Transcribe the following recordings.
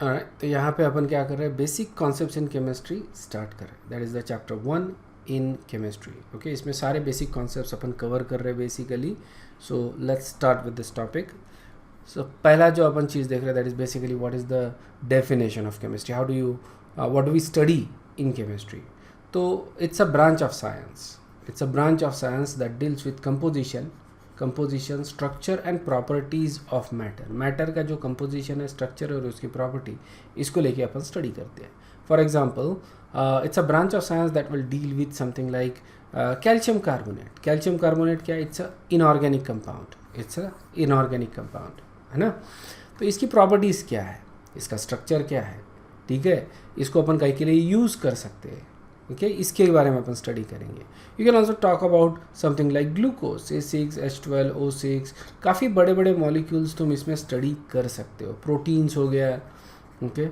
Alright, तो यहाँ पे अपन क्या कर रहे हैं, basic concepts in chemistry start कर रहे हैं. That is the chapter 1 in chemistry. Okay, इसमें सारे बेसिक कॉन्सेप्ट्स अपन कवर कर रहे हैं basically. So let's start with this topic. So पहला जो अपन चीज़ देख रहे हैं, that is basically what is the definition of chemistry. How do you what do we study in chemistry. तो it's a branch of science. It's a branch of science that deals with composition, structure and properties of matter का जो composition है, structure और उसकी property, इसको लेके अपन study करते हैं. For example, it's a branch of science that will deal with something like calcium carbonate क्या है, इट्स अ इनऑर्गेनिक कंपाउंड, है ना. तो इसकी प्रॉपर्टीज़ क्या है, इसका स्ट्रक्चर क्या है, ठीक है, इसको अपन कहीं के लिए यूज़ कर सकते हैं. ओके, इसके बारे में अपन स्टडी करेंगे. You can also talk about something like glucose, A6H12O6, काफ़ी बड़े बड़े मॉलिक्यूल्स तुम इसमें स्टडी कर सकते हो. प्रोटीन्स हो गया. ओके,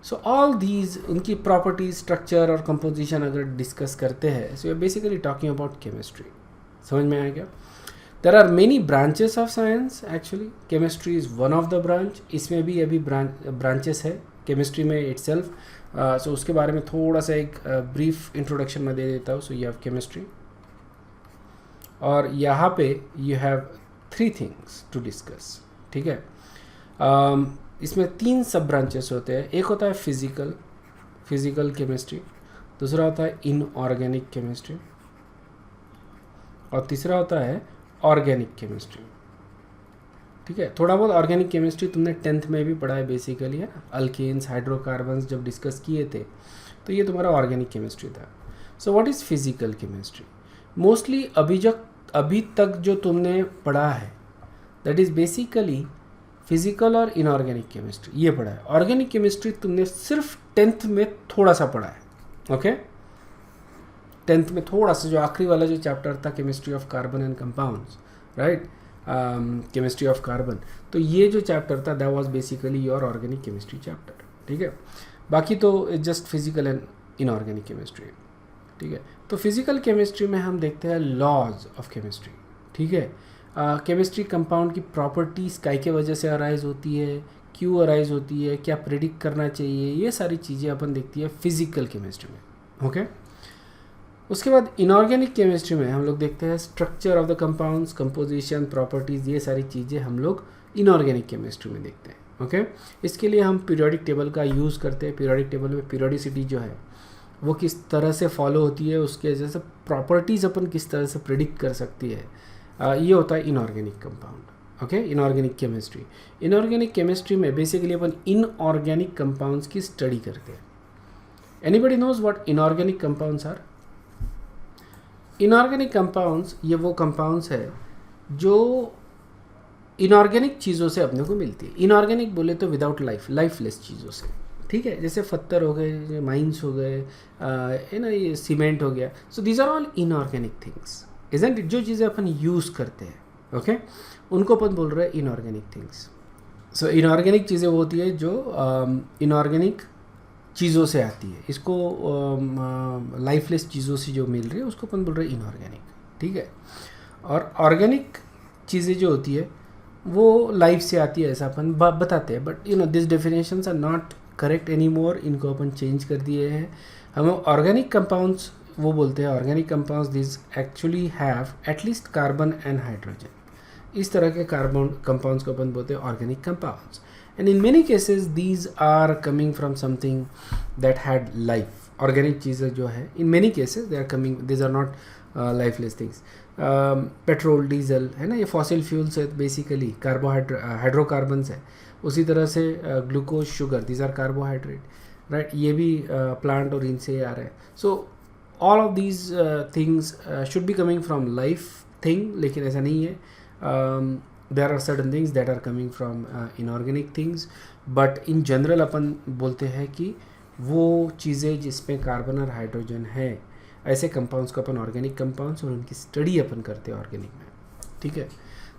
सो ऑल दीज उनकी प्रॉपर्टीज, स्ट्रक्चर और कंपोजिशन अगर डिस्कस करते हैं, so you are basically talking about chemistry. समझ में आया क्या. There are many branches of science. Actually chemistry is one of the branch. इसमें भी अभी ब्रांचेस है केमिस्ट्री में इटसेल्फ. सो उसके बारे में थोड़ा सा एक ब्रीफ इंट्रोडक्शन मैं दे देता हूँ. सो यू हैव केमिस्ट्री, और यहाँ पे you have 3 things to discuss. ठीक है, इसमें 3 सब ब्रांचेस होते हैं. एक होता है फिजिकल केमिस्ट्री, दूसरा होता है इनऑर्गेनिक केमिस्ट्री, और तीसरा होता है ऑर्गेनिक केमिस्ट्री. ठीक है, थोड़ा बहुत ऑर्गेनिक केमिस्ट्री तुमने 10th में भी पढ़ा है बेसिकली, है ना. अल्केन्स, हाइड्रोकार्बन्स जब डिस्कस किए थे, तो ये तुम्हारा ऑर्गेनिक केमिस्ट्री था. सो what is physical chemistry. Mostly अभी तक जो तुमने पढ़ा है, दैट इज़ बेसिकली फिजिकल और इनऑर्गेनिक केमिस्ट्री, ये पढ़ा है. ऑर्गेनिक केमिस्ट्री तुमने सिर्फ 10th में थोड़ा सा पढ़ा है. ओके, 10th में थोड़ा सा, जो आखिरी वाला जो चैप्टर था, chemistry of carbon and compounds, right, chemistry of carbon, तो ये जो चैप्टर था that was basically your organic chemistry chapter. ठीक है, बाकी तो it's just physical and inorganic chemistry. ठीक है, तो फिजिकल केमिस्ट्री में हम देखते हैं लॉज ऑफ केमिस्ट्री. ठीक है, केमिस्ट्री कंपाउंड की प्रॉपर्टीज़ काय के वजह से अराइज होती है, क्यों अराइज होती है, क्या प्रेडिक्ट करना चाहिए, ये सारी चीज़ें अपन देखती है फिजिकल केमिस्ट्री में. ओके, उसके बाद इनऑर्गेनिक केमिस्ट्री में हम लोग देखते हैं structure of the compounds, composition, properties, ये सारी चीज़ें हम लोग इनऑर्गेनिक केमिस्ट्री में देखते हैं. ओके, इसके लिए हम पीरियोडिक टेबल का यूज़ करते हैं. पीरियोडिक टेबल में पीरियोडिसिटी जो है वो किस तरह से फॉलो होती है, उसके वजह से प्रॉपर्टीज़ अपन किस तरह से प्रिडिक्ट कर सकती है, ये होता है inorganic compound. Okay, inorganic chemistry में बेसिकली अपन इनऑर्गेनिक कंपाउंड्स की स्टडी करते हैं. Anybody knows what inorganic compounds are. Inorganic compounds ये वो कंपाउंड्स है जो इनऑर्गेनिक चीज़ों से अपने को मिलती है. इनऑर्गेनिक बोले तो विदाउट लाइफलेस चीज़ों से. ठीक है, जैसे पत्थर हो गए, माइंस हो गए, है ना, ये सीमेंट हो गया. So these are all inorganic things, isn't it. जो चीज़ें अपन यूज़ करते हैं, ओके, उनको अपन बोल रहे हैं इनऑर्गेनिक थिंग्स. सो इनऑर्गेनिक चीज़ें वो होती है जो इनऑर्गेनिक चीज़ों से आती है. इसको लाइफलेस चीज़ों से जो मिल रही है उसको अपन बोल रहे हैं इनऑर्गेनिक. ठीक है, और ऑर्गेनिक चीज़ें जो होती है वो लाइफ से आती है, ऐसा अपन बताते हैं. But you know this definitions are not correct anymore. इनको अपन चेंज कर दिए हैं. हम ऑर्गेनिक कंपाउंड्स वो बोलते हैं organic compounds this actually have at least carbon and hydrogen. इस तरह के कार्बन कंपाउंड्स को अपन बोलते हैं organic compounds. And in many cases these are coming from something that had life. Organic चीज़ें जो है in many cases they are coming, these are not lifeless things. Petrol, diesel, है ना, ये फॉसिल फ्यूल्स है बेसिकली. हाइड्रोकार्बन्स है. उसी तरह से glucose, sugar, these are carbohydrate, right. ये भी प्लांट और इनसे आ रहे हैं. So all of these things should be coming from life thing, लेकिन ऐसा नहीं है. there are certain things that are coming from inorganic things, but in general अपन बोलते हैं कि वो चीज़ें जिसमें कार्बन और हाइड्रोजन है, ऐसे कंपाउंड्स को अपन ऑर्गेनिक कंपाउंड्स, और उनकी स्टडी अपन करते हैं ऑर्गेनिक में. ठीक है,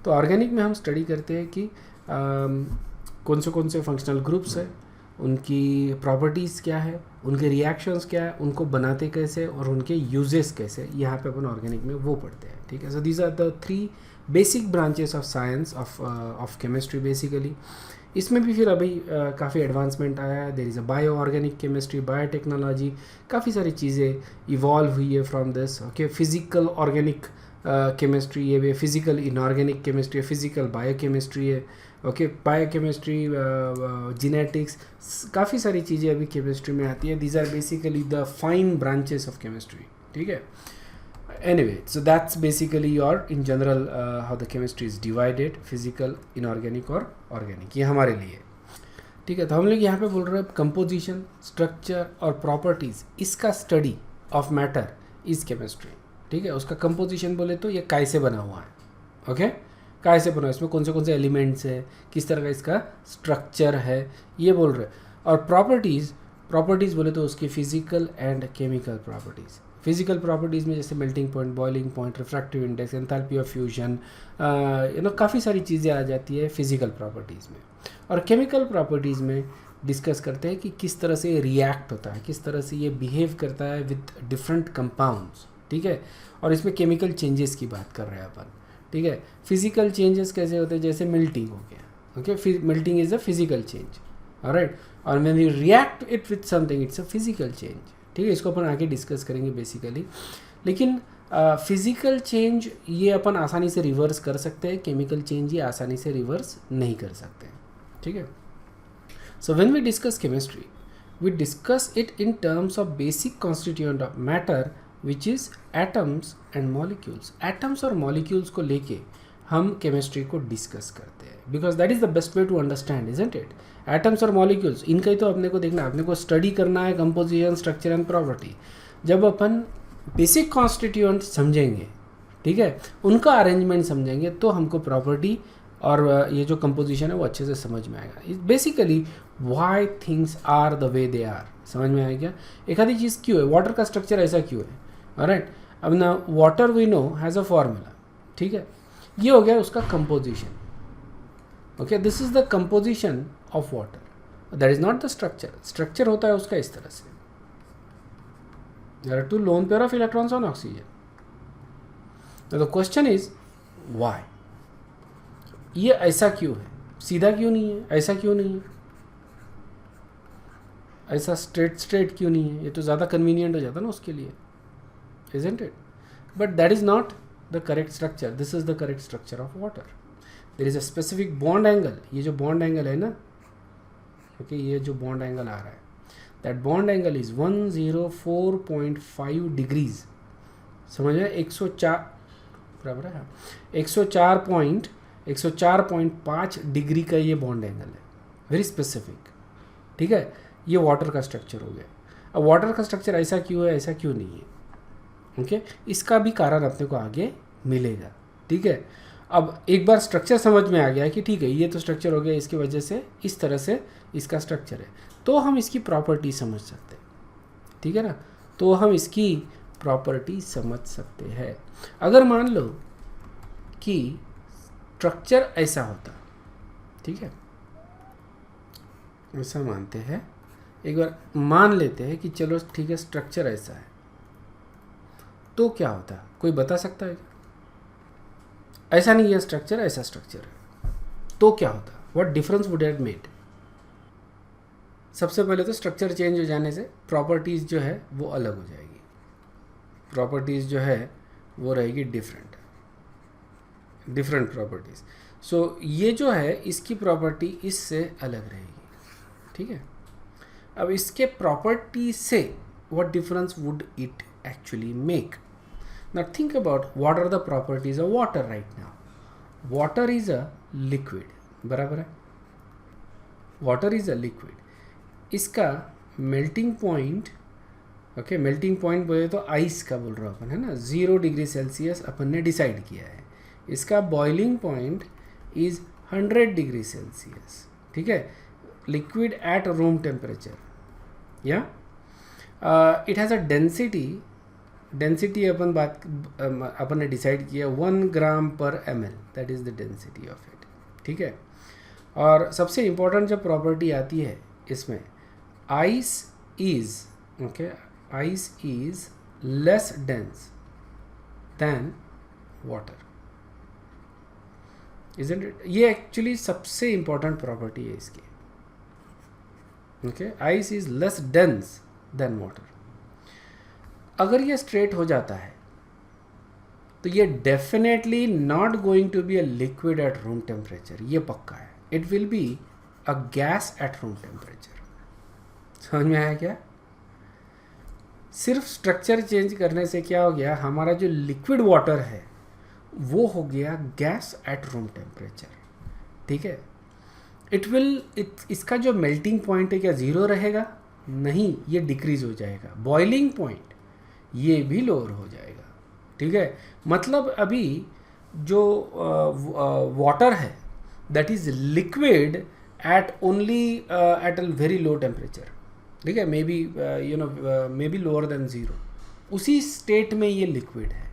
तो ऑर्गेनिक में हम स्टडी करते हैं कि कौन से फंक्शनल ग्रुप्स है, उनकी प्रॉपर्टीज़ क्या है, उनके रिएक्शंस क्या है, उनको बनाते कैसे, और उनके यूजेस कैसे, यहाँ पे अपन ऑर्गेनिक में वो पढ़ते हैं. ठीक है, so these are the 3 basic branches of science of chemistry basically. इसमें भी फिर अभी काफ़ी एडवांसमेंट आया है. There is a bio organic chemistry, biotechnology, काफ़ी सारी चीज़ें इवॉल्व हुई है from this. Okay, physical organic chemistry है, फिजिकल इनऑर्गेनिक केमिस्ट्री है, फिजिकल बायोकेमिस्ट्री है. ओके, बायोकेमिस्ट्री, जेनेटिक्स, काफ़ी सारी चीज़ें अभी केमिस्ट्री में आती है. These are basically the fine branches of chemistry. ठीक है. Anyway, so that's basically your in general how the chemistry is divided, physical, inorganic और organic. ये हमारे लिए. ठीक है. तो हम लोग यहाँ पे बोल रहे हैं कंपोजिशन, स्ट्रक्चर और प्रॉपर्टीज़, इसका study of matter is chemistry. ठीक है. उसका कंपोजिशन बोले तो ये काय से बना हुआ है. ओके, काय से बना है, इसमें कौन से एलिमेंट्स है, किस तरह का इसका स्ट्रक्चर है, ये बोल रहे हैं. और प्रॉपर्टीज़ बोले तो उसकी physical and chemical properties. Physical properties में जैसे melting point, boiling point, refractive index, enthalpy of fusion, काफ़ी सारी चीज़ें आ जाती है फिजिकल प्रॉपर्टीज़ में. और केमिकल प्रॉपर्टीज़ में डिस्कस करते हैं कि किस तरह से ये रिएक्ट होता है, किस तरह से ये बिहेव करता है विद डिफरेंट कंपाउंड्स. ठीक है. और इसमें केमिकल चेंजेस की बात कर रहे हैं अपन. ठीक है. फिजिकल चेंजेस कैसे होते हैं, जैसे मेल्टिंग हो गया. Okay, melting is a physical change. Alright. और when you react it with something, it's a physical change. ठीक है. इसको अपन आगे डिस्कस करेंगे बेसिकली. लेकिन फिजिकल चेंज ये अपन आसानी से रिवर्स कर सकते हैं, केमिकल चेंज ये आसानी से रिवर्स नहीं कर सकते. ठीक है. So when we discuss chemistry, we discuss it in terms of basic constituent of matter which is atoms and molecules. Atoms और मॉलिक्यूल्स को लेके हम केमिस्ट्री को डिस्कस करते हैं, because that is the best way to understand, isn't it. Atoms और molecules, इनका ही तो अपने को देखना, अपने को स्टडी करना है कंपोजिशन, स्ट्रक्चर एंड प्रॉपर्टी. जब अपन बेसिक कॉन्स्टिट्यूएंट समझेंगे, ठीक है, उनका अरेंजमेंट समझेंगे, तो हमको प्रॉपर्टी और ये जो कंपोजिशन है वो अच्छे से समझ में आएगा. Basically why things are the way they are, समझ में आएगा. एक आधी चीज़ क्यों है, वाटर का स्ट्रक्चर ऐसा क्यों है. ऑलराइट. अब ना water we know has a formula. ठीक है. ये हो गया उसका composition. Okay, this is the composition of water, that is not the structure. Structure होता है उसका इस तरह से, there are two lone pair of electrons on oxygen. The question is why. ये ऐसा क्यों है, सीधा क्यों नहीं है, ऐसा क्यों नहीं है, ऐसा स्ट्रेट क्यों नहीं है. ये तो ज़्यादा कन्वीनियंट हो जाता ना उसके लिए, isn't it? But that is not the correct structure. This is the correct structure of water. There is a specific bond angle. ये जो bond angle है ना, okay, ये जो bond angle आ रहा है, that bond angle is 104.5 degrees. समझ रहे, 104 बराबर है, 104.5 डिग्री का ये बॉन्ड एंगल है, वेरी स्पेसिफिक. ठीक है. ये वाटर का स्ट्रक्चर हो गया. अब वाटर का स्ट्रक्चर ऐसा क्यों है, ऐसा क्यों नहीं है, ओके, इसका भी कारण अपने को आगे मिलेगा. ठीक है. अब एक बार स्ट्रक्चर समझ में आ गया कि ठीक है, ये तो स्ट्रक्चर हो गया, इसकी वजह से इस तरह से इसका स्ट्रक्चर है, तो हम इसकी प्रॉपर्टी समझ सकते हैं. ठीक है ना. तो हम इसकी प्रॉपर्टी समझ सकते हैं. अगर मान लो कि स्ट्रक्चर ऐसा होता, ठीक है, ऐसा मानते हैं, एक बार मान लेते हैं कि चलो ठीक है स्ट्रक्चर ऐसा है, तो क्या होता है, कोई बता सकता है. ऐसा नहीं है स्ट्रक्चर, ऐसा स्ट्रक्चर है, तो क्या होता, what difference would have made. सबसे पहले तो स्ट्रक्चर चेंज हो जाने से प्रॉपर्टीज़ जो है वो अलग हो जाएगी. प्रॉपर्टीज़ जो है वो रहेगी डिफरेंट प्रॉपर्टीज़. सो ये जो है इसकी प्रॉपर्टी इससे अलग रहेगी. ठीक है. अब इसके प्रॉपर्टी से what difference would it actually make. Now think about what are the properties of water right now. Water is a liquid, बराबर है. Water is a liquid. इसका melting point, okay, melting point बोले तो ice का बोल रहा अपन है ना, 0 डिग्री सेल्सियस अपन ने डिसाइड किया है. इसका boiling point is 100 degree Celsius. ठीक है. लिक्विड एट रूम टेम्परेचर, या इट हैज़ अ डेंसिटी अपन ने डिसाइड किया 1 ग्राम पर ml, that is the density of it. ठीक है. और सबसे इम्पोर्टेंट जो प्रॉपर्टी आती है इसमें, ice is less dense than water. Isn't it? ये एक्चुअली सबसे इंपॉर्टेंट प्रॉपर्टी है इसकी. Okay, ice is less dense than water. अगर ये स्ट्रेट हो जाता है तो ये definitely not going to be a liquid at room temperature, ये पक्का है. It will be a gas at room temperature. समझ में आया क्या? सिर्फ स्ट्रक्चर चेंज करने से क्या हो गया, हमारा जो लिक्विड वाटर है वो हो गया गैस एट रूम टेम्परेचर. ठीक है. इसका जो मेल्टिंग पॉइंट है क्या ज़ीरो रहेगा? नहीं, ये डिक्रीज हो जाएगा. बॉइलिंग पॉइंट ये भी लोअर हो जाएगा. ठीक है. मतलब अभी जो वाटर है that is liquid at only eight a very low temperature. ठीक है. May be may be lower than zero, उसी स्टेट में ये लिक्विड है.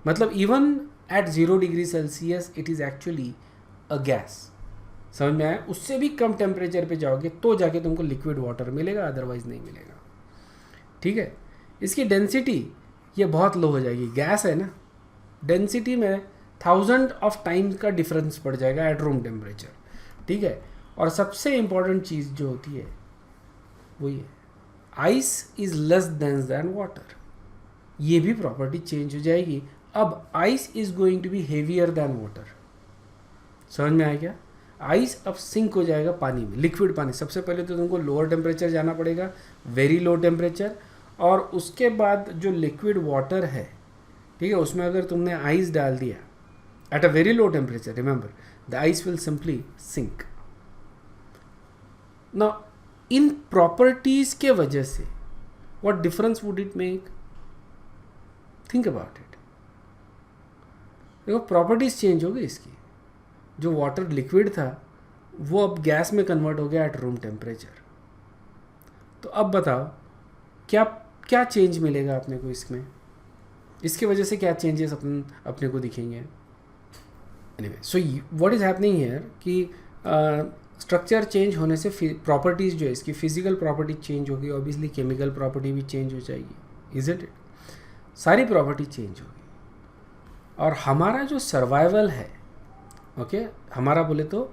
मतलब even at 0 degree Celsius it is actually a gas. समझ में आया? उससे भी कम टेम्परेचर पे जाओगे तो जाके तुमको लिक्विड वाटर मिलेगा, अदरवाइज नहीं मिलेगा. ठीक है. इसकी डेंसिटी ये बहुत लो हो जाएगी. गैस है ना, डेंसिटी में 1000 ऑफ टाइम्स का डिफरेंस पड़ जाएगा एट रूम टेम्परेचर. ठीक है. और सबसे इम्पॉर्टेंट चीज़ जो होती है वो ये, ice is less dense than water. ये भी प्रॉपर्टी चेंज हो जाएगी. अब ice is going to be heavier than water. समझ में आया क्या? आइस अब सिंक हो जाएगा पानी में, लिक्विड पानी. सबसे पहले तो तुमको लोअर टेम्परेचर जाना पड़ेगा, वेरी लो टेम्परेचर, और उसके बाद जो लिक्विड वाटर है, ठीक है, उसमें अगर तुमने आइस डाल दिया at a very low temperature, remember the ice will simply sink. Now इन प्रॉपर्टीज के वजह से what difference would it make? Think about it. देखो, प्रॉपर्टीज चेंज हो गई इसकी. जो वाटर लिक्विड था वो अब गैस में कन्वर्ट हो गया एट रूम टेम्परेचर. तो अब बताओ क्या क्या चेंज मिलेगा अपने को इसमें? इसके वजह से क्या चेंजेस अपने को दिखेंगे? Anyway, so what is happening here कि स्ट्रक्चर चेंज होने से प्रॉपर्टीज़ जो है इसकी फिजिकल प्रॉपर्टी चेंज होगी, ऑब्वियसली केमिकल प्रॉपर्टी भी चेंज हो जाएगी. Isn't it? सारी प्रॉपर्टी चेंज होगी. और हमारा जो सर्वाइवल है, ओके, हमारा बोले तो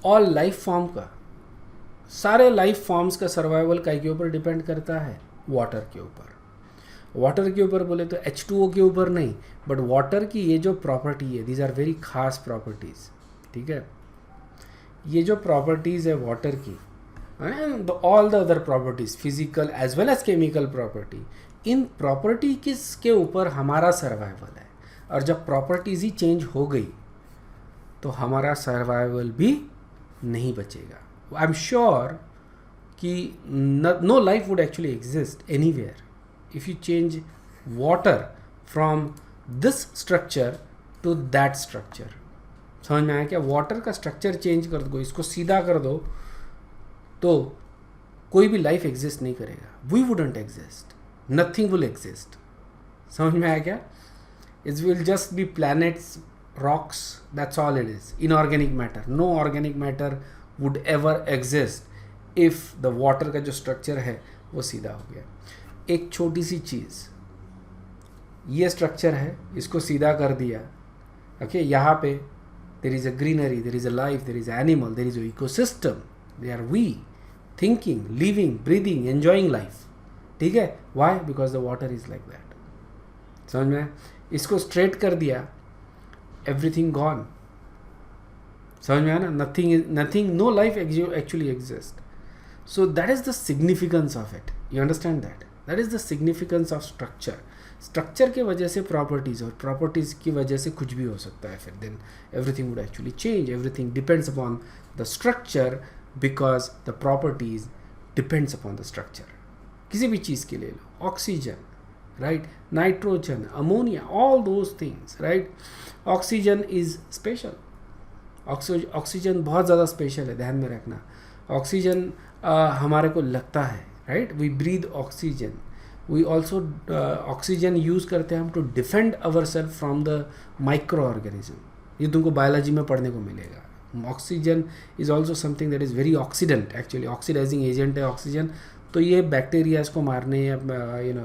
ऑल लाइफ फॉर्म का, सारे लाइफ फॉर्म्स का सर्वाइवल के ऊपर डिपेंड करता है? वाटर के ऊपर. वाटर के ऊपर बोले तो H2O के ऊपर नहीं, बट वाटर की ये जो प्रॉपर्टी है, दीज आर वेरी खास प्रॉपर्टीज़. ठीक है. ये जो प्रॉपर्टीज़ है वाटर की, and all the other properties, physical as well as chemical property, इन प्रॉपर्टी के ऊपर हमारा सर्वाइवल है. और जब प्रॉपर्टीज़ ही चेंज हो गई तो हमारा सर्वाइवल भी नहीं बचेगा. आई एम श्योर कि no life would actually exist anywhere if you change water from this structure to that structure. समझ में आया क्या? वाटर का स्ट्रक्चर चेंज कर दो, इसको सीधा कर दो, तो कोई भी लाइफ एग्जिस्ट नहीं करेगा. We wouldn't exist, nothing will exist. समझ में आया क्या? It will just be planets, rocks, that's all it is. Inorganic matter, no organic matter would ever exist if the water का जो structure है वो सीधा हो गया. एक छोटी सी चीज़, ये structure है, इसको सीधा कर दिया. Okay, यहाँ पे there is a greenery, there is a life, there is an animal, there is an ecosystem. They are we, thinking, living, breathing, enjoying life. ठीक है? Why? Because the water is like that. समझ में? इसको straight कर दिया, everything gone. समझ में आया ना? nothing, no life actually exists. So that is the significance of it. You understand that? That is the significance of structure. Structure के वजह से properties, और properties की वजह से कुछ भी हो सकता है. फिर then everything would actually change. Everything depends upon the structure because the properties depends upon the structure. किसी भी चीज़ के ले लो, oxygen, right, nitrogen, ammonia, all those things, right. Oxygen is special. Oxygen बहुत ज़्यादा स्पेशल है, ध्यान में रखना. ऑक्सीजन हमारे को लगता है, right, we breathe oxygen. We also oxygen use करते हैं हम to defend our self from the micro organism. ये तुमको बायोलॉजी में पढ़ने को मिलेगा. Oxygen is also something that is very oxidant, actually oxidising agent है ऑक्सीजन. तो ये बैक्टीरियाज को मारने या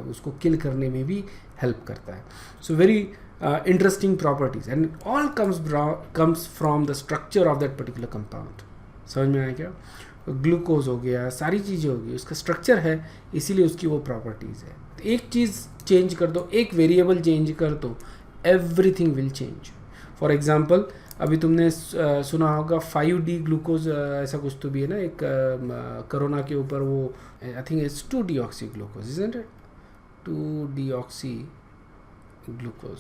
उसको किल करने में भी हेल्प करता है. So very interesting properties, and all comes from the structure of that particular compound. समझ में आया क्या? ग्लूकोज हो गया, सारी चीज़ें हो गई, उसका स्ट्रक्चर है, इसीलिए उसकी वो प्रॉपर्टीज़ है. एक चीज़ चेंज कर दो, एक वेरिएबल चेंज कर दो, everything will change. For example अभी तुमने सुना होगा 5D ग्लूकोज, ऐसा कुछ तो भी है ना एक कोरोना के ऊपर, वो I think it's 2-deoxy glucose, isn't it? 2-deoxy glucose,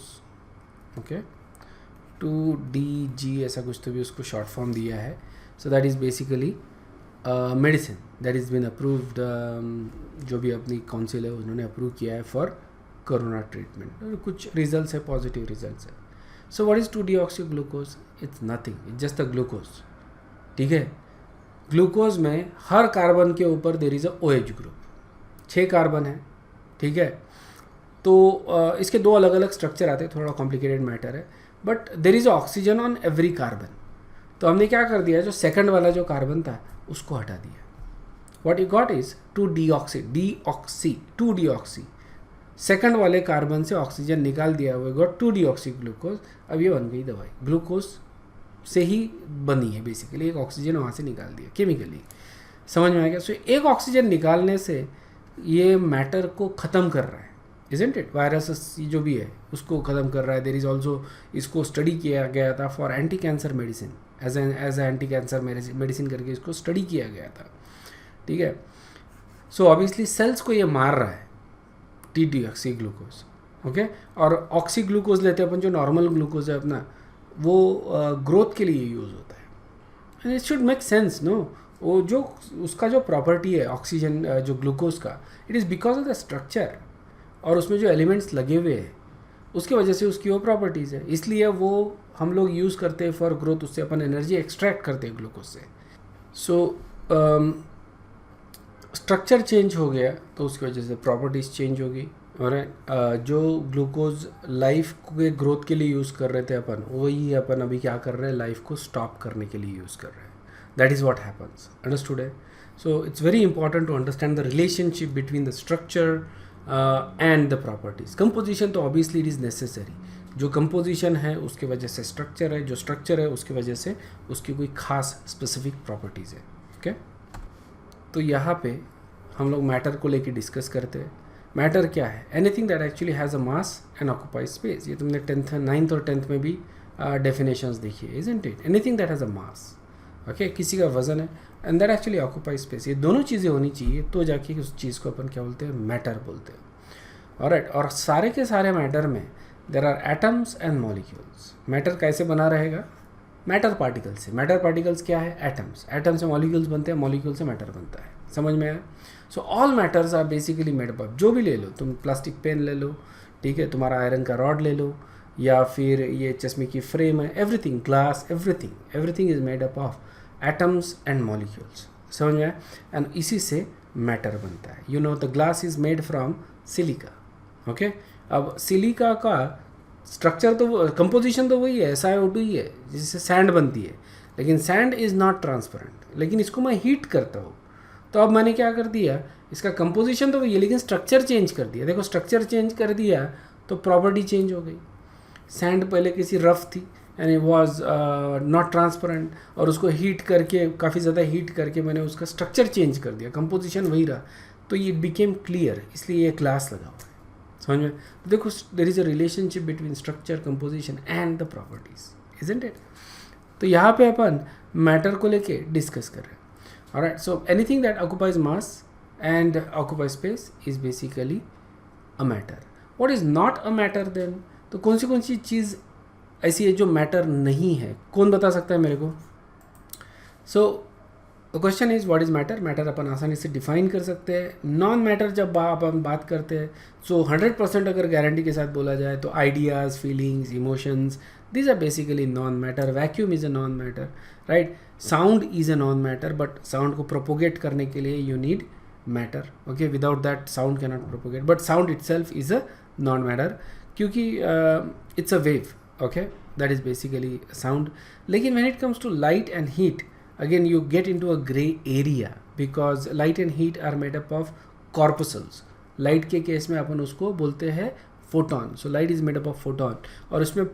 okay, 2DG ऐसा कुछ तो भी उसको शॉर्ट फॉर्म दिया है. So that is basically medicine that is been approved, जो भी अपनी काउंसिल है उन्होंने अप्रूव किया है फॉर कोरोना ट्रीटमेंट. कुछ रिजल्ट्स है, पॉजिटिव रिजल्ट्स है. So what is 2-deoxy glucose? It's nothing, it's just a glucose. ठीक है, ग्लूकोज में हर कार्बन के ऊपर there is a OH group, 6 carbon है. ठीक है, तो इसके 2 अलग अलग स्ट्रक्चर आते हैं, थोड़ा कॉम्प्लिकेटेड मैटर है, but there is oxygen on every carbon. तो हमने क्या कर दिया, जो सेकंड वाला जो कार्बन था उसको हटा दिया. What you got is 2-deoxy. Second वाले कार्बन से ऑक्सीजन निकाल दिया, वो गॉट 2-deoxy ग्लूकोज. अब ये बन गई दवाई, ग्लूकोज से ही बनी है बेसिकली, एक ऑक्सीजन वहाँ से निकाल दिया केमिकली. समझ में आ गया? सो एक ऑक्सीजन निकालने से ये मैटर को ख़त्म कर रहा है, इजंट इट? वायरस जो भी है उसको ख़त्म कर रहा है. देयर इज़ ऑल्सो, इसको स्टडी किया गया था for anti cancer medicine, as anti cancer medicine करके इसको स्टडी किया गया था. ठीक है, सो ऑब्वियसली सेल्स को ये मार रहा है 2-deoxy ग्लूकोज. ओके, और ऑक्सी ग्लूकोज लेते हैं अपन, जो नॉर्मल ग्लूकोज है अपना, वो ग्रोथ के लिए यूज़ होता है. And it should make sense, no? वो जो उसका जो प्रॉपर्टी है ऑक्सीजन, जो ग्लूकोज का, it is because of the structure, और उसमें जो एलिमेंट्स लगे हुए हैं उसकी वजह से उसकी वो प्रॉपर्टीज़ है, इसलिए वो हम लोग यूज़ करते हैं फॉर ग्रोथ. उससे अपन एनर्जी एक्सट्रैक्ट करते हैं ग्लूकोज से. सो स्ट्रक्चर चेंज हो गया तो उसकी वजह से प्रॉपर्टीज़ चेंज हो गई. और जो ग्लूकोज लाइफ के ग्रोथ के लिए यूज़ कर रहे थे अपन, वही अपन अभी क्या कर रहे हैं, लाइफ को स्टॉप करने के लिए यूज़ कर रहे हैं. That is what happens. Understood है? So it's very important to understand the relationship between the structure and the properties. Composition तो ऑब्वियसली इट इज़ नेसेसरी. जो कंपोजिशन है उसके वजह से स्ट्रक्चर है, जो स्ट्रक्चर है उसकी वजह से उसकी कोई खास स्पेसिफिक प्रॉपर्टीज़ है. ओके, तो यहाँ पे हम लोग मैटर को लेके डिस्कस करते हैं. मैटर क्या है? Anything that actually has a mass and occupies space. ये तुमने 9th और 10th में भी डेफिनेशंस देखी है, isn't it? Anything that has a mass, okay, किसी का वजन है, and that actually occupies space. ये दोनों चीज़ें होनी चाहिए तो जाके उस चीज़ को अपन क्या बोलते हैं, मैटर बोलते हैं. ऑलराइट, और सारे के सारे मैटर में there are atoms and molecules. Matter कैसे बना रहेगा? मैटर पार्टिकल्स से. मैटर पार्टिकल्स क्या है? एटम्स. एटम से मॉलिक्यूल्स बनते हैं, मॉलिक्यूल से मैटर बनता है. समझ में आया? So all matters are basically made up. जो भी ले लो तुम, प्लास्टिक पेन ले लो, ठीक है, तुम्हारा आयरन का रॉड ले लो, या फिर ये चश्मे की फ्रेम है, everything, glass, everything is made up of atoms and molecules. समझ में आया? एंड इसी से मैटर बनता है. You know the glass is made from silica. Okay, अब सिलिका का स्ट्रक्चर तो, कंपोजिशन तो वही है, SiO2 ही है, जिससे सैंड बनती है. लेकिन सैंड इज़ नॉट ट्रांसपेरेंट. लेकिन इसको मैं हीट करता हूँ, तो अब मैंने क्या कर दिया, इसका कंपोजिशन तो वही है लेकिन स्ट्रक्चर चेंज कर दिया. देखो, स्ट्रक्चर चेंज कर दिया तो प्रॉपर्टी चेंज हो गई. सैंड पहले किसी रफ थी and it was not transparent, और उसको हीट करके, काफ़ी ज़्यादा हीट करके मैंने उसका स्ट्रक्चर चेंज कर दिया, कंपोजिशन वही रहा, तो ये बिकेम क्लियर. इसलिए ये क्लास लगा हुआ है. समझ में? तो देखो, there is a relationship between structure, composition and the properties, isn't it? तो यहाँ पे अपन मैटर को लेके डिस्कस कर रहे हैं. Alright, so anything that occupies mass and occupies space is basically a matter. What is not a matter then? तो कौन सी चीज़ ऐसी है जो मैटर नहीं है? कौन बता सकता है मेरे को? So the question is what is matter. Matter अपन आसानी से डिफाइन कर सकते हैं. नॉन मैटर जब अपन बात करते हैं, सो 100% अगर गारंटी के साथ बोला जाए तो ideas, feelings, emotions, these are basically non-matter. Vacuum is a non-matter, right? Sound is a non-matter, but sound को propagate करने के लिए you need matter. Okay, without that sound cannot propagate. But sound itself is a non-matter क्योंकि it's a wave. Okay, that is basically sound. लेकिन when it comes to light and heat, again you get into a gray area because light and heat are made up of corpuscles. Light के case में अपन उसको बोलते हैं photon, so light is made up of photon, और उसमें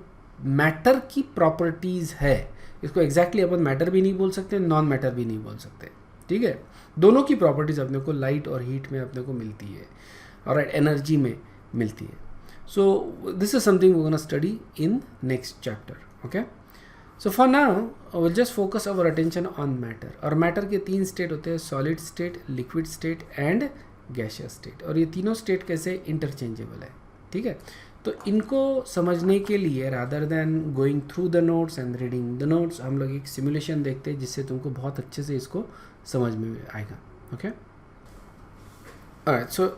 matter की properties है। इसको एग्जैक्टली अपन मैटर भी नहीं बोल सकते, नॉन मैटर भी नहीं बोल सकते, ठीक है। दोनों की प्रॉपर्टीज़ अपने को लाइट और हीट में अपने को मिलती है और एनर्जी में मिलती है। So this is something we gonna study in next chapter, okay. So for now will just focus our attention on matter. और मैटर के 3 स्टेट होते हैं, solid state, liquid state and gaseous state. और ये तीनों स्टेट कैसे interchangeable है, ठीक है। तो इनको समझने के लिए rather than going through the notes and reading the notes, हम लोग एक सिमुलेशन देखते हैं जिससे तुमको बहुत अच्छे से इसको समझ में आएगा, ओके। ऑलराइट, सो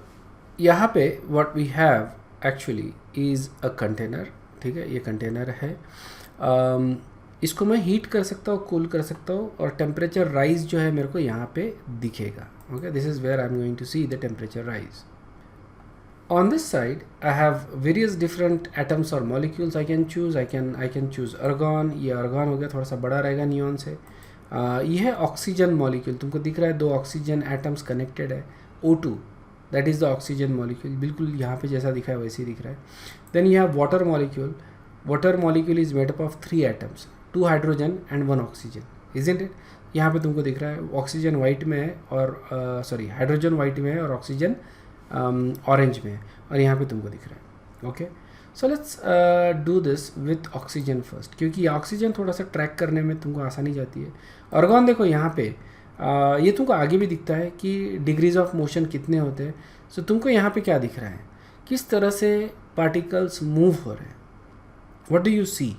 यहाँ पे what we have actually is a container, ठीक है। ये कंटेनर है, इसको मैं हीट कर सकता हूँ, कूल कर सकता हूँ, और टेम्परेचर राइज जो है मेरे को यहाँ पे दिखेगा, okay. This is where I am going to see the temperature rise. On this side, I have various different atoms or molecules I can choose. I can choose argon. ये argon हो गया, थोड़ा सा बड़ा रहेगा नियॉन से। ये है ऑक्सीजन मॉलिक्यूल, तुमको दिख रहा है 2 ऑक्सीजन एटम्स कनेक्टेड है, O2, that is the oxygen molecule, बिल्कुल यहाँ पे जैसा दिखा है वैसे ही दिख रहा है। Then you have water molecule. Water molecule is made up of 3 atoms, 2 hydrogen and 1 oxygen, isn't it. यहाँ पे तुमको दिख रहा है ऑक्सीजन वाइट में है और सॉरी हाइड्रोजन वाइट में है और ऑक्सीजन ऑरेंज में है, और यहाँ पे तुमको दिख रहा है, okay. So let's do this with oxygen first, क्योंकि ऑक्सीजन थोड़ा सा ट्रैक करने में तुमको आसानी जाती है। आर्गन देखो यहाँ पे ये तुमको आगे भी दिखता है कि डिग्रीज ऑफ मोशन कितने होते हैं। सो तुमको यहाँ पे क्या दिख रहा है, किस तरह से पार्टिकल्स मूव हो रहे हैं, व्हाट डू यू सी।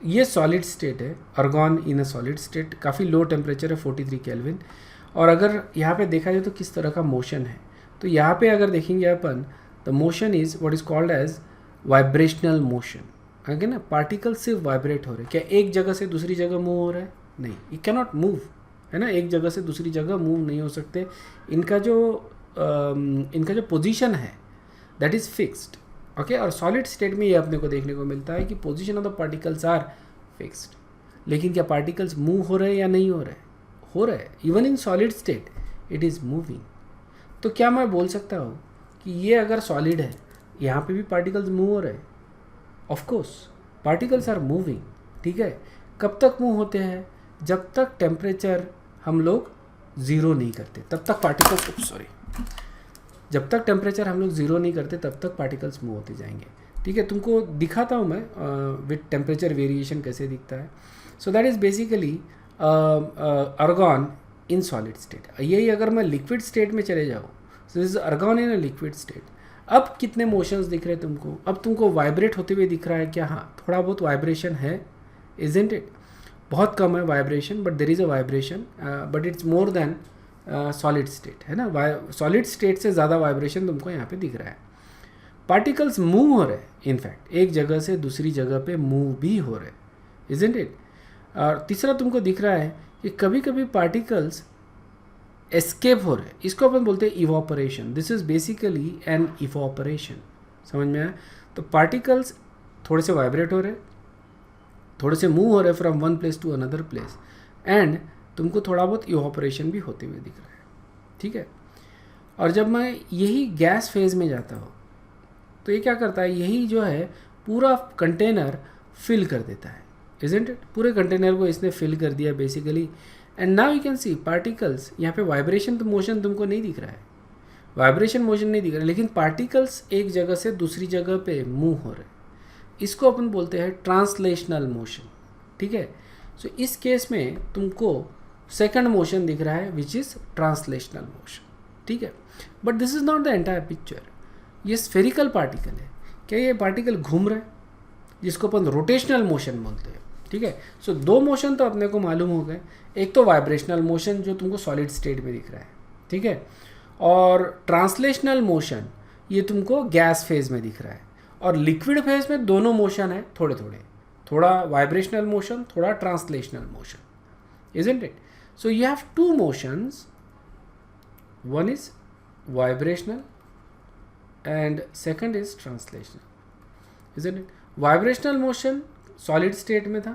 ये सॉलिड स्टेट है, argon in a solid state, काफ़ी लो टेम्परेचर है 43 केल्विन। और अगर यहाँ पे देखा जाए तो किस तरह का मोशन है, तो यहाँ पे अगर देखेंगे अपन, the motion is what is called as vibrational motion, है ना। पार्टिकल सिर्फ वाइब्रेट हो रहे हैं, क्या एक जगह से दूसरी जगह मूव हो रहा है, नहीं, इट कैन नॉट मूव, है ना। एक जगह से दूसरी जगह मूव नहीं हो सकते, इनका जो पोजीशन है दैट इज़ फिक्स्ड, ओके। और सॉलिड स्टेट में ये अपने को देखने को मिलता है कि position of the particles are fixed, लेकिन क्या पार्टिकल्स मूव हो रहे हैं या नहीं हो रहे, हो रहे हैं। Even in solid state it is moving. तो क्या मैं बोल सकता हूँ कि ये अगर सॉलिड है, यहाँ पे भी पार्टिकल्स मूव हो रहे हैं, of course particles are moving, ठीक है। कब तक मूव होते हैं, जब तक टेम्परेचर हम लोग ज़ीरो नहीं करते तब तक पार्टिकल्स, जब तक टेम्परेचर हम लोग ज़ीरो नहीं करते तब तक पार्टिकल्स मूव होते जाएंगे, ठीक है। तुमको दिखाता हूँ मैं विथ टेम्परेचर वेरिएशन कैसे दिखता है। So that is basically argon in solid state. यही अगर मैं लिक्विड स्टेट में चले जाऊँ, so this is argon in a liquid state. अब कितने मोशंस दिख रहे हैं तुमको, अब तुमको वाइब्रेट होते हुए दिख रहा है क्या, हाँ थोड़ा बहुत वाइब्रेशन है, इजंट इट। बहुत कम है vibration, but there is a vibration, but it's more than solid state, है ना। सॉलिड स्टेट से ज़्यादा वाइब्रेशन तुमको यहाँ पे दिख रहा है। पार्टिकल्स मूव हो रहे हैं, इनफैक्ट एक जगह से दूसरी जगह पे मूव भी हो रहे हैं, इजंट इट। और तीसरा तुमको दिख रहा है कि कभी कभी पार्टिकल्स एस्केप हो रहे हैं, इसको अपन बोलते हैं evaporation. This is basically an evaporation, समझ में आया। तो पार्टिकल्स थोड़े से वाइब्रेट हो रहे हैं, थोड़े से मूव हो रहे हैं from one place to another place, and तुमको थोड़ा बहुत इवोपरेशन भी होते हुए दिख रहा है, ठीक है। और जब मैं यही गैस फेज में जाता हूँ तो ये क्या करता है, यही जो है पूरा कंटेनर फिल कर देता है, इजंट इट। पूरे कंटेनर को इसने फिल कर दिया basically, and now you can see particles. यहाँ पे वाइब्रेशन तो मोशन तुमको नहीं दिख रहा है, वाइब्रेशन मोशन नहीं दिख रहा है, लेकिन पार्टिकल्स एक जगह से दूसरी जगह पे मूव हो रहे हैं। इसको अपन बोलते हैं ट्रांसलेशनल मोशन, ठीक है। सो इस केस में तुमको सेकंड मोशन दिख रहा है विच इज़ ट्रांसलेशनल मोशन, ठीक है। But this is not the entire picture. ये स्फेरिकल पार्टिकल है, क्या ये पार्टिकल घूम रहा है, जिसको अपन रोटेशनल मोशन बोलते हैं, ठीक है। सो दो मोशन तो अपने को मालूम हो गए, एक तो वाइब्रेशनल मोशन जो तुमको सॉलिड स्टेट में दिख रहा है, ठीक है, और ट्रांसलेशनल मोशन ये तुमको गैस फेज में दिख रहा है। और लिक्विड फेज में दोनों मोशन है, थोड़े थोड़े, थोड़ा वाइब्रेशनल मोशन, थोड़ा translational motion, isn't it? So you have two motions, one is vibrational and second is translational, isn't it? Vibrational motion solid state में था,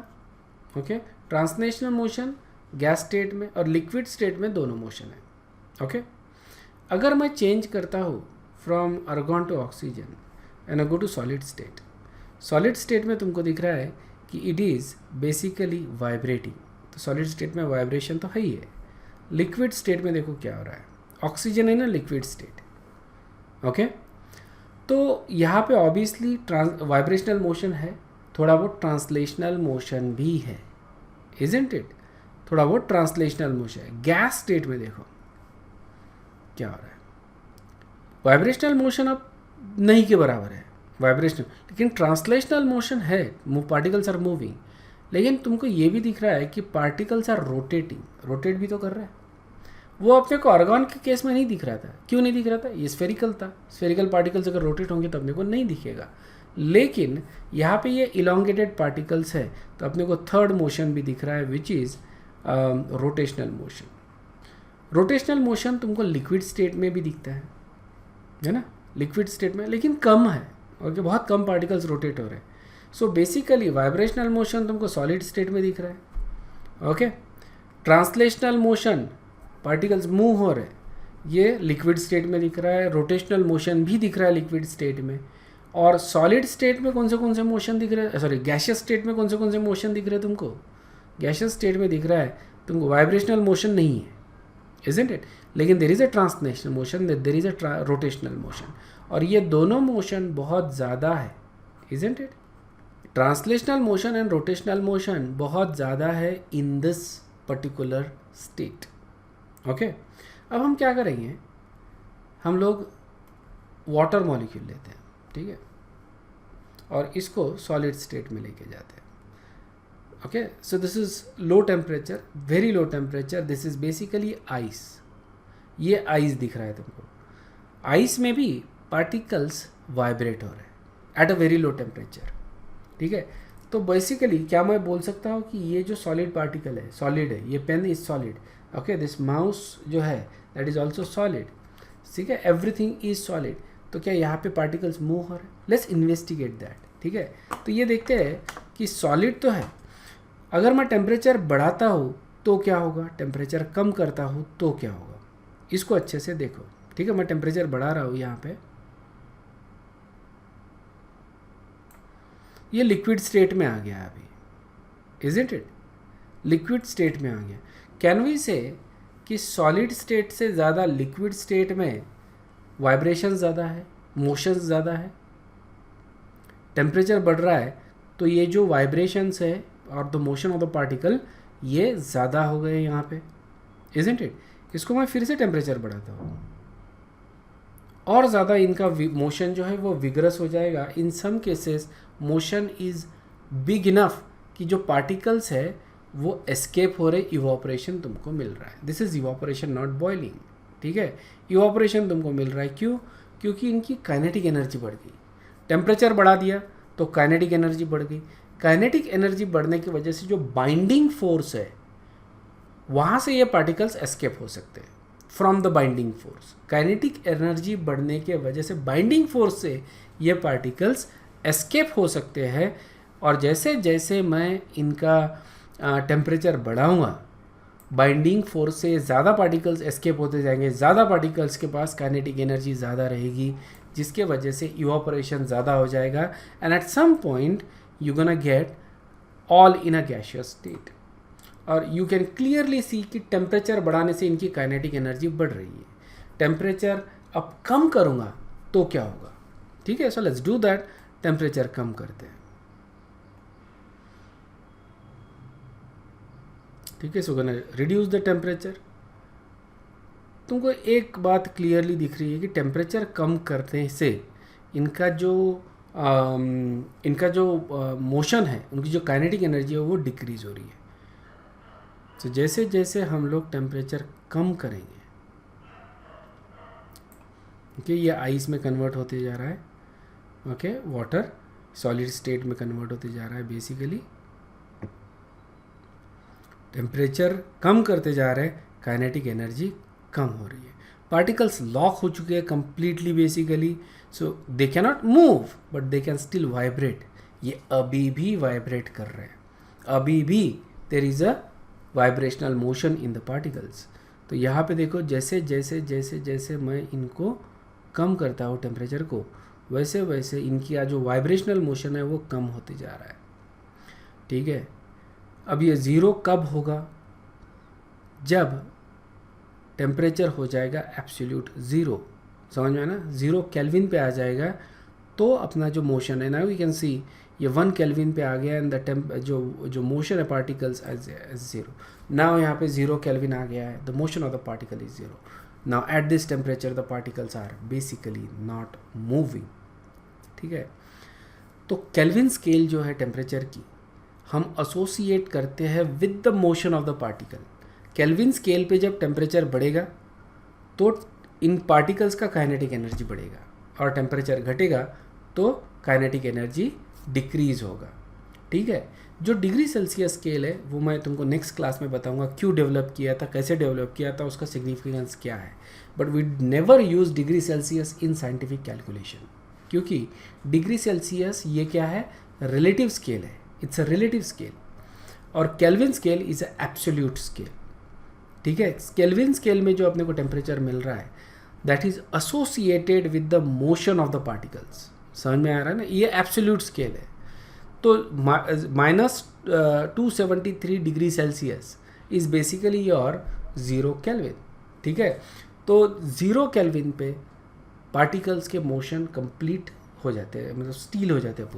okay? Translational motion gas state में, और liquid state में दोनों motion है, okay? अगर मैं change करता हूँ from argon to oxygen, and I go to solid state. Solid state में तुमको दिख रहा है कि इट इज़ बेसिकली वाइब्रेटिंग, तो सॉलिड स्टेट में वाइब्रेशन तो है ही है। लिक्विड स्टेट में देखो क्या हो रहा है, ऑक्सीजन है ना लिक्विड स्टेट, ओके। तो यहाँ पे ऑब्वियसली वाइब्रेशनल मोशन है, थोड़ा बहुत ट्रांसलेशनल मोशन भी है, इजंट इट, थोड़ा बहुत ट्रांसलेशनल मोशन है। गैस स्टेट में देखो क्या हो रहा है, वाइब्रेशनल मोशन अब नहीं के बराबर है वाइब्रेशनल, लेकिन ट्रांसलेशनल मोशन है, पार्टिकल्स आर मूविंग। लेकिन तुमको ये भी दिख रहा है कि पार्टिकल्स आर रोटेटिंग, रोटेट भी तो कर रहा है। वो अपने को आर्गन के केस में नहीं दिख रहा था, क्यों नहीं दिख रहा था, ये स्फेरिकल था, स्फेरिकल पार्टिकल्स अगर रोटेट होंगे तो अपने को नहीं दिखेगा। लेकिन यहाँ पे ये इलोंगेटेड पार्टिकल्स है तो अपने को थर्ड मोशन भी दिख रहा है, which is rotational motion. Rotational motion तुमको लिक्विड स्टेट में भी दिखता है ना, लिक्विड स्टेट में, लेकिन कम है, ओके, बहुत कम पार्टिकल्स रोटेट हो रहे हैं। सो बेसिकली वाइब्रेशनल मोशन तुमको सॉलिड स्टेट में दिख रहा है, okay. Translational motion, particles move हो रहे हैं, ये लिक्विड स्टेट में दिख रहा है। रोटेशनल मोशन भी दिख रहा है लिक्विड स्टेट में। और सॉलिड स्टेट में कौन से मोशन दिख रहे हैं, सॉरी गैशियस स्टेट में कौन से मोशन दिख रहे हैं तुमको, गैशियस स्टेट में दिख रहा है तुमको वाइब्रेशनल मोशन नहीं है, इजंट इट, लेकिन देर is a translational motion, there is a rotational motion, और ये दोनों मोशन बहुत ज़्यादा है, isn't it. Translational motion and rotational motion बहुत ज़्यादा है in this particular state, okay. अब हम क्या करेंगे, हम लोग वाटर मॉलिक्यूल लेते हैं, ठीक है, और इसको सॉलिड स्टेट में लेके जाते हैं, okay. So this is low temperature, very low temperature, this is basically ice. ये आइस दिख रहा है तुमको, आइस में भी पार्टिकल्स वाइब्रेट हो रहे हैं eight a very low temperature, ठीक है। तो बेसिकली क्या मैं बोल सकता हूँ कि ये जो सॉलिड पार्टिकल है, सॉलिड है, ये pen is solid, okay, this mouse जो है दैट इज ऑल्सो सॉलिड, ठीक है, एवरीथिंग इज सॉलिड। तो क्या यहाँ पे पार्टिकल्स मूव हो रहे हैं, लेट्स इन्वेस्टिगेट दैट, ठीक है। तो ये देखते हैं कि सॉलिड तो है, अगर मैं टेम्परेचर बढ़ाता हूँ तो क्या होगा, टेम्परेचर कम करता हूँ तो क्या होगा, इसको अच्छे से देखो, ठीक है। मैं टेम्परेचर बढ़ा रहा हूँ यहाँ पे, ये लिक्विड स्टेट में आ गया अभी, इजंट इट, लिक्विड स्टेट में आ गया। कैन वी से कि सॉलिड स्टेट से ज़्यादा लिक्विड स्टेट में वाइब्रेशन ज़्यादा है, मोशन ज़्यादा है, टेम्परेचर बढ़ रहा है तो ये जो वाइब्रेशंस है और the motion of the particle ये ज़्यादा हो गए यहाँ पे, इजंट इट। इसको मैं फिर से टेम्परेचर बढ़ाता हूँ और ज़्यादा इनका मोशन जो है वो विगरस हो जाएगा। In some cases motion is big enough कि जो पार्टिकल्स है वो एस्केप हो रहे, इवापोरेशन तुमको मिल रहा है। This is evaporation not boiling, ठीक है, इवापोरेशन तुमको मिल रहा है। क्यों, क्योंकि इनकी काइनेटिक एनर्जी बढ़ गई, टेम्परेचर बढ़ा दिया तो काइनेटिक एनर्जी बढ़ गई। काइनेटिक एनर्जी बढ़ने की वजह से जो बाइंडिंग फोर्स है वहाँ से ये पार्टिकल्स एस्केप हो सकते हैं from the binding force. Kinetic energy बढ़ने के वजह से बाइंडिंग फोर्स से ये पार्टिकल्स एस्केप हो सकते हैं। और जैसे जैसे मैं इनका टेम्परेचर बढ़ाऊँगा, बाइंडिंग फोर्स से ज़्यादा पार्टिकल्स एस्केप होते जाएंगे, ज़्यादा पार्टिकल्स के पास काइनेटिक एनर्जी ज़्यादा रहेगी, जिसके वजह से इवापोरेशन ज़्यादा हो जाएगा and at some point you gonna get all in a gaseous state. और यू कैन क्लियरली सी कि टेम्परेचर बढ़ाने से इनकी काइनेटिक एनर्जी बढ़ रही है। टेम्परेचर अब कम करूँगा तो क्या होगा, ठीक है। So let's do that, temperature कम करते हैं, ठीक है। So gonna reduce the temperature. तुमको एक बात क्लियरली दिख रही है कि टेम्परेचर कम करने से इनका जो मोशन है, उनकी जो काइनेटिक एनर्जी है वो डिक्रीज हो रही है। तो जैसे जैसे हम लोग टेम्परेचर कम करेंगे, ओके, ये आइस में कन्वर्ट होते जा रहा है, ओके, वाटर सॉलिड स्टेट में कन्वर्ट होते जा रहा है। बेसिकली टेम्परेचर कम करते जा रहे हैं, काइनेटिक एनर्जी कम हो रही है, पार्टिकल्स लॉक हो चुके हैं completely basically. So they can not move but they can still vibrate. ये अभी भी वाइब्रेट कर रहे हैं, अभी भी there is a vibrational motion in the particles. तो यहाँ पे देखो, जैसे जैसे जैसे जैसे मैं इनको कम करता हूँ टेम्परेचर को, वैसे वैसे इनकी जो वाइब्रेशनल मोशन है वो कम होते जा रहा है, ठीक है। अब ये ज़ीरो कब होगा? जब टेम्परेचर हो जाएगा एब्सोल्यूट ज़ीरो, समझ में है ना, 0 केल्विन पे आ जाएगा तो अपना जो मोशन है ना, वी कैन सी ये 1 केल्विन पे आ गया एंड द जो मोशन है पार्टिकल्स एज ज़ीरो। नाउ यहाँ पे 0 केल्विन आ गया है, the motion of the particle is zero. Now at this temperature the particles are basically not moving, ठीक है। तो केल्विन स्केल जो है टेम्परेचर की हम एसोसिएट करते हैं with the motion of the particle. Kelvin scale पे जब टेम्परेचर बढ़ेगा तो इन पार्टिकल्स का काइनेटिक एनर्जी बढ़ेगा, और टेम्परेचर घटेगा तो काइनेटिक एनर्जी डिक्रीज होगा, ठीक है। जो डिग्री सेल्सियस स्केल है वो मैं तुमको नेक्स्ट क्लास में बताऊंगा क्यों डेवलप किया था, कैसे डेवलप किया था, उसका सिग्निफिकेंस क्या है। But we never use degree Celsius in scientific calculation, क्योंकि डिग्री सेल्सियस ये क्या है, रिलेटिव स्केल है, इट्स अ रिलेटिव स्केल, और Kelvin scale is a absolute scale, ठीक है। केल्विन स्केल में जो अपने को टेम्परेचर मिल रहा है that is associated with the motion of the particles, समझ में आ रहा है ना, ये एब्सोल्यूट स्केल है। तो -273 degree Celsius is basically your 0 kelvin, ठीक है। तो 0 केल्विन पे पार्टिकल्स के मोशन कंप्लीट हो जाते हैं, मतलब स्टील हो जाते हैं,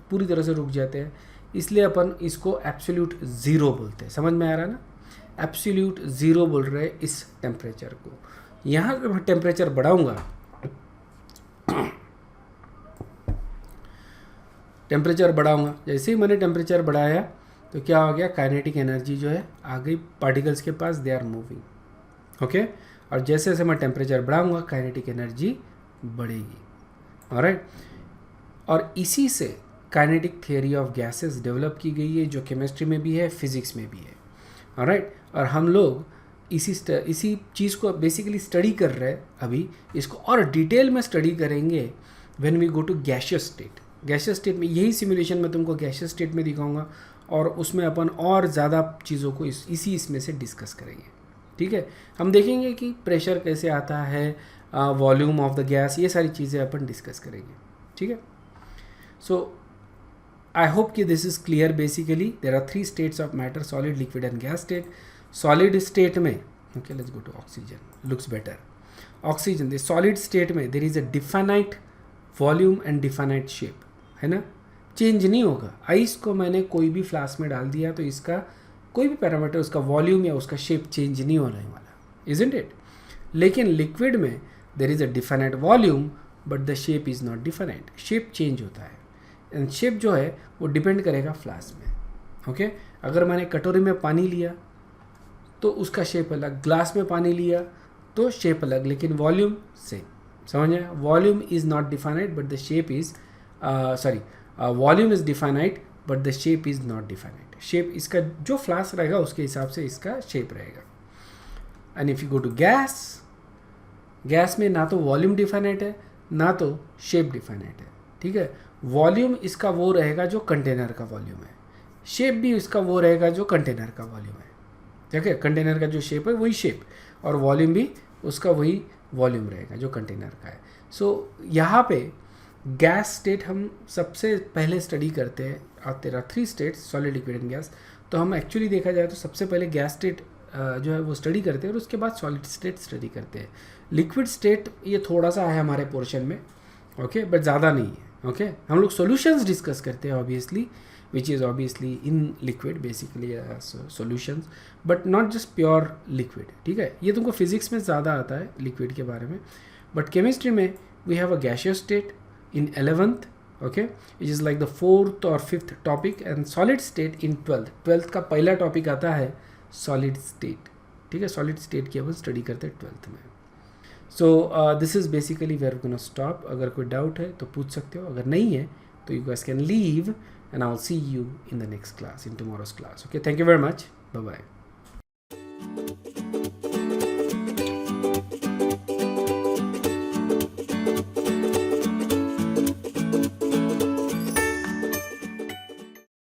पूरी तरह से रुक जाते हैं, इसलिए अपन इसको एब्सोल्यूट ज़ीरो बोलते हैं, समझ में आ रहा है ना, एब्सोल्यूट ज़ीरो बोल रहे हैं इस टेम्परेचर को। यहाँ जब मैं टेम्परेचर बढ़ाऊंगा, जैसे ही मैंने टेम्परेचर बढ़ाया तो क्या हो गया, काइनेटिक एनर्जी जो है आ गई पार्टिकल्स के पास, दे आर मूविंग, ओके। और जैसे जैसे मैं टेम्परेचर बढ़ाऊंगा काइनेटिक एनर्जी बढ़ेगी, ऑलराइट। और इसी से kinetic theory of gases develop की गई है, जो केमिस्ट्री में भी है, फिजिक्स में भी है, ऑलराइट। और हम लोग इसी चीज़ को बेसिकली स्टडी कर रहे हैं अभी, इसको और डिटेल में स्टडी करेंगे when we go to gaseous state. Gaseous state में यही सिमुलेशन मैं तुमको गैसियस स्टेट में दिखाऊंगा, और उसमें अपन और ज़्यादा चीज़ों को इसमें से डिस्कस करेंगे, ठीक है। हम देखेंगे कि प्रेशर कैसे आता है, वॉल्यूम ऑफ द गैस, ये सारी चीज़ें अपन डिस्कस करेंगे, ठीक है। सो आई होप कि this is clear. Basically there are 3 states of matter, solid, liquid and gas state. Solid state में, okay let's go to oxygen, looks better. Oxygen, the solid state में there is a definite volume and definite shape, है ना, change नहीं होगा। Ice को मैंने कोई भी फ्लास्क में डाल दिया तो इसका कोई भी पैरामीटर, उसका वॉल्यूम या उसका शेप चेंज नहीं होने वाला, इजंट इट। लेकिन लिक्विड में there is a definite volume but the shape is not definite, shape change होता है, एंड शेप जो है वो डिपेंड करेगा फ्लास्क में, ओके। अगर मैंने कटोरी में पानी लिया तो उसका शेप अलग, ग्लास में पानी लिया तो शेप अलग, लेकिन वॉल्यूम सेम, समझ आया। Volume is not definite but the shape is volume is definite but the shape is not definite. Shape इसका जो फ्लास्क रहेगा उसके हिसाब से इसका शेप रहेगा। And if you go to gas, gas में ना तो वॉल्यूम डिफाइनाइट है ना तो शेप डिफाइनाइट है, ठीक है। वॉल्यूम इसका वो रहेगा जो कंटेनर का वॉल्यूम है, शेप भी इसका वो रहेगा जो कंटेनर का वॉल्यूम है, ठीक है। कंटेनर का जो शेप है वही शेप, और वॉल्यूम भी उसका वही वॉल्यूम रहेगा जो कंटेनर का है। सो यहाँ पे गैस स्टेट हम सबसे पहले स्टडी करते हैं, और तेरा 3 states, solid, liquid and gas. तो हम एक्चुअली देखा जाए तो सबसे पहले गैस स्टेट जो है वो स्टडी करते हैं, और उसके बाद सॉलिड स्टेट स्टडी करते हैं। लिक्विड स्टेट ये थोड़ा सा है हमारे पोर्शन में, ओके, बट ज़्यादा नहीं है, ओके। हम लोग सॉल्यूशंस डिस्कस करते हैं obviously, which is obviously in liquid basically solutions but not just pure liquid, ठीक है। ये तुमको फिजिक्स में ज़्यादा आता है लिक्विड के बारे में, बट केमिस्ट्री में we have a gaseous state in 11th, okay, which is like the 4th or 5th topic, and solid state in 12th का पहला टॉपिक आता है सॉलिड स्टेट, ठीक है। सॉलिड स्टेट की अपन स्टडी करते हैं 12th में। So this is basically where we can stop. अगर कोई डाउट है तो पूछ सकते हो, अगर नहीं है तो you guys can leave, and I'll see you in the next class, in tomorrow's class. Okay, thank you very much. Bye bye.